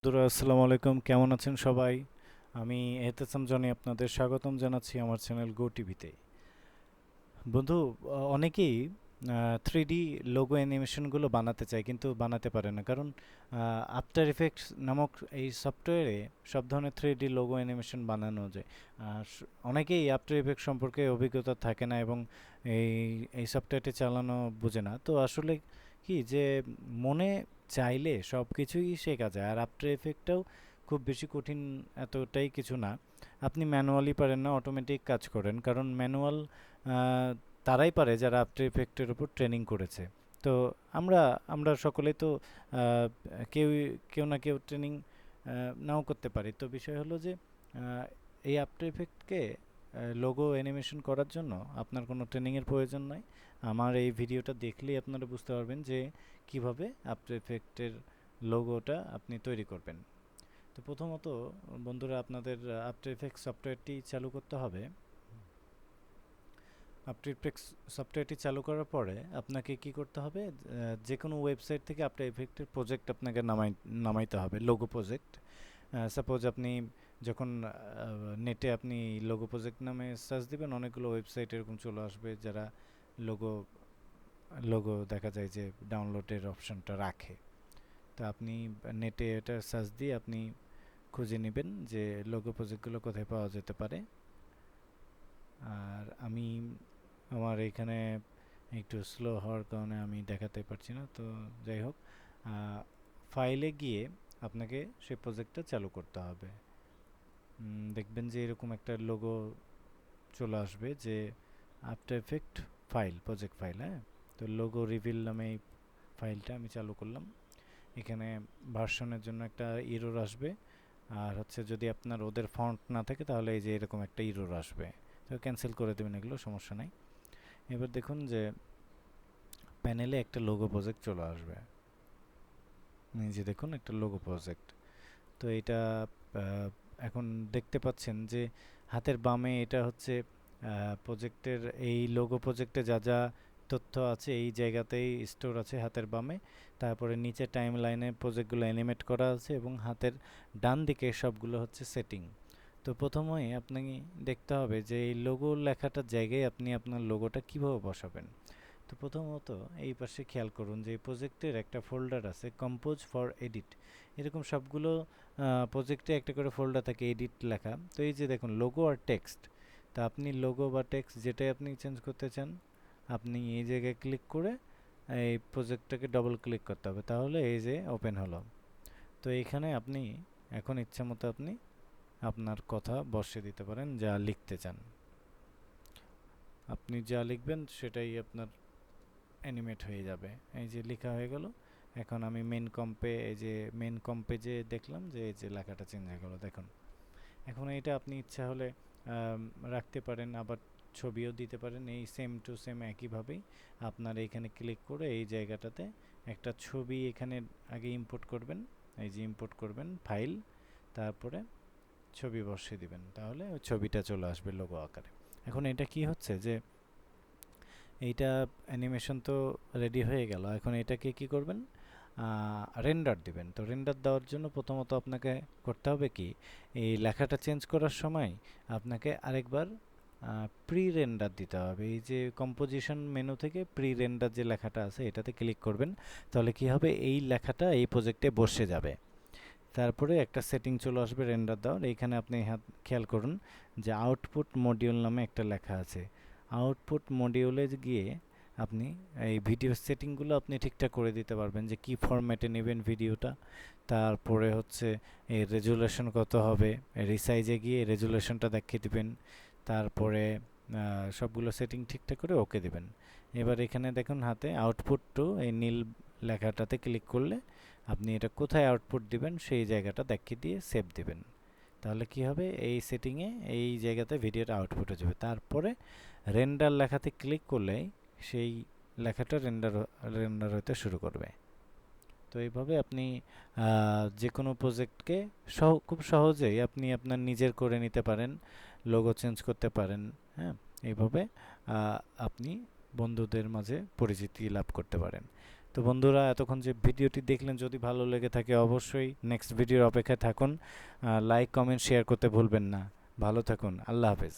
বন্ধুরা আসসালামু আলাইকুম, কেমন আছেন সবাই? আমি এহতেসাম জনি আপনাদের স্বাগতম জানাচ্ছি আমার চ্যানেল গো টিভিতে। বন্ধু, অনেকেই 3D লোগো অ্যানিমেশনগুলো বানাতে চায় কিন্তু বানাতে পারে না, কারণ আফটার ইফেক্টস নামক এই সফটওয়্যারে সব ধরনের 3D লোগো অ্যানিমেশন বানানো যায়। অনেকেই আফটার ইফেক্ট সম্পর্কে অভিজ্ঞতা থাকে না এবং এই এই সফটওয়্যারটি চালানো বোঝে না। তো আসলে কি যে মনে চাইলে সব কিছুই শেখা যায়, আর আফটার ইফেক্টটাও খুব বেশি কঠিন এতটাই কিছু না। আপনি ম্যানুয়ালি পারেন না, অটোমেটিক কাজ করেন, কারণ ম্যানুয়াল তারাই পারে যারা আফটার ইফেক্টের উপর ট্রেনিং করেছে। তো আমরা আমরা সকলেই তো আহ, কেউ কেউ না কেউ ট্রেনিং নাও করতে পারি। তো বিষয় হলো যে আহ, এই আফটার ইফেক্টকে লোগো অ্যানিমেশন করার জন্য আপনার কোনো ট্রেনিংয়ের প্রয়োজন নয়। আমার এই ভিডিওটা দেখলেই আপনারা বুঝতে পারবেন যে কিভাবে আফটার ইফেক্টের লোগোটা আপনি তৈরি করবেন। তো প্রথমত বন্ধুরা, আপনাদের আফটার ইফেক্টস সফটওয়্যারটি চালু করতে হবে। আফটার ইফেক্টস সফটওয়্যারটি চালু করার পরে আপনাকে কি করতে হবে, যে কোনো ওয়েবসাইট থেকে আফটার ইফেক্টের প্রজেক্ট আপনাকে নামাইতে হবে, লোগো প্রজেক্ট। সাপোজ আপনি যখন নেটে আপনি লোগো প্রজেক্ট নামে সার্চ দিবেন, অনেকগুলো ওয়েবসাইট এরকম চলে আসবে যারা লোগো লোগো দেখা যায় যে ডাউনলোডের অপশনটা রাখে। তো আপনি নেটে এটা সার্চ দিয়ে আপনি খুঁজে নেবেন যে লোগো প্রজেক্টগুলো কোথায় পাওয়া যেতে পারে। আর আমি আমার এখানে একটু স্লো হওয়ার কারণে আমি দেখাতে পারছি না। তো যাই হোক, ফাইলে গিয়ে আপনাকে সেই প্রজেক্টটা চালু করতে হবে। দেখবেন যে এরকম একটা লোগো চলে আসবে যে after effect file, project file. হ্যাঁ, তো লোগো রিভিল নামে এই ফাইলটা আমি চালু করলাম। এখানে ভার্সনের জন্য একটা ইরর আসবে, আর হচ্ছে যদি আপনার ওদের ফন্ট না থাকে তাহলে এই যে এরকম একটা ইরর আসবে। তো ক্যান্সেল করে দেবেন, এগুলো সমস্যা নাই। এবার দেখুন যে প্যানেলে একটা লোগো প্রজেক্ট চলে আসবে। এই যে দেখুন একটা লোগো প্রজেক্ট। তো এটা এখন দেখতে পাচ্ছেন যে হাতের বামে এটা হচ্ছে প্রজেক্টের, এই লোগো প্রজেক্টে যা যা তথ্য আছে এই জায়গাতেই স্টোর আছে হাতের বামে। তারপরে নিচে টাইম লাইনে প্রজেক্টগুলো অ্যানিমেট করা আছে এবং হাতের ডান দিকে সবগুলো হচ্ছে সেটিং। তো প্রথমেই আপনাকে দেখতে হবে যে এই লোগো লেখাটার জায়গায় আপনি আপনার লোগোটা কিভাবে বসাবেন। তো প্রথমত এই পাশে খেয়াল করুন যে এই প্রজেক্টের একটা ফোল্ডার আছে কম্পোজ ফর এডিট। এরকম সবগুলো প্রজেক্টে একটা করে ফোল্ডার থাকে এডিট লেখা। তো এই যে দেখুন লোগো আর টেক্সট, তা আপনি লোগো বা টেক্সট যেটাই আপনি চেঞ্জ করতে চান আপনি এই জায়গায় ক্লিক করে এই প্রজেক্টটাকে ডবল ক্লিক করতে হবে, তাহলে এই যে ওপেন হলো। তো এইখানে আপনি এখন ইচ্ছা মতো আপনি আপনার কথা বসিয়ে দিতে পারেন, যা লিখতে চান। আপনি যা লিখবেন সেটাই আপনার অ্যানিমেট হয়ে যাবে। এই যে লেখা হয়ে গেল। এখন আমি মেন কম্পে যে দেখলাম যে এই যে লেখাটা চেঞ্জ হয়ে গেল, দেখুন। এখন এইটা আপনি ইচ্ছা হলে রাখতে পারেন, আবার ছবিও দিতে পারেন এই সেম টু সেম একইভাবেই। আপনার এইখানে ক্লিক করে এই জায়গাটাতে একটা ছবি এখানে আগে ইম্পোর্ট করবেন। এই যে ইম্পোর্ট করবেন ফাইল, তারপরে ছবি বসিয়ে দিবেন, তাহলে ওই ছবিটা চলে আসবে লোগো আকারে। এখন এটা কি হচ্ছে যে এইটা অ্যানিমেশন তো রেডি হয়ে গেল। এখন এটাকে কি করবেন, রেন্ডার দিবেন। তো রেন্ডার দেওয়ার জন্য প্রথমত আপনাকে করতে হবে কি, এই লেখাটা চেঞ্জ করার সময় আপনাকে আরেকবার প্রি রেন্ডার দিতে হবে। এই যে কম্পোজিশন মেনু থেকে প্রি রেন্ডার যে লেখাটা আছে এটাতে ক্লিক করবেন, তাহলে কি হবে এই লেখাটা এই প্রজেক্টে বসে যাবে। তারপরে একটা সেটিং চলে আসবে রেন্ডার দেওয়ার। এইখানে আপনি খেয়াল করুন যে আউটপুট মডিউল নামে একটা লেখা আছে। আউটপুট মডিউলে গিয়ে আপনি এই ভিডিও সেটিংগুলো আপনি ঠিকঠাক করে দিতে পারবেন যে কি ফরম্যাটে নেবেন ভিডিওটা। তারপরে হচ্ছে এই রেজুলেশন কত হবে, রিসাইজে গিয়ে রেজুলেশনটা দেখিয়ে দিবেন। তারপরে সবগুলো সেটিং ঠিকঠাক করে ওকে দিবেন। এবার এখানে দেখুন হাতে আউটপুট টু এই নীল লেখাটাতে ক্লিক করলে আপনি এটা কোথায় আউটপুট দিবেন সেই জায়গাটা দেখিয়ে দিয়ে সেভ দিবেন। তাহলে কি হবে, এই সেটিংয়ে এই জায়গাতে ভিডিওটা আউটপুট হয়ে যাবে। তারপরে রেন্ডার লেখাতে ক্লিক করলে সেই লেখাটা রেন্ডার রেন্ডার হতে শুরু করবে। তো এইভাবে আপনি যে কোনো প্রজেক্টকে খুব সহজেই আপনি আপনার নিজের করে নিতে পারেন, লোগো চেঞ্জ করতে পারেন। হ্যাঁ, এইভাবে আপনি বন্ধুদের মাঝে পরিচিতি লাভ করতে পারেন। তো বন্ধুরা, এতক্ষণ যে ভিডিওটি দেখলেন, যদি ভালো লেগে থাকে অবশ্যই নেক্সট ভিডিওর অপেক্ষায় থাকুন। লাইক, কমেন্ট, শেয়ার করতে ভুলবেন না। ভালো থাকুন। আল্লাহ হাফেজ।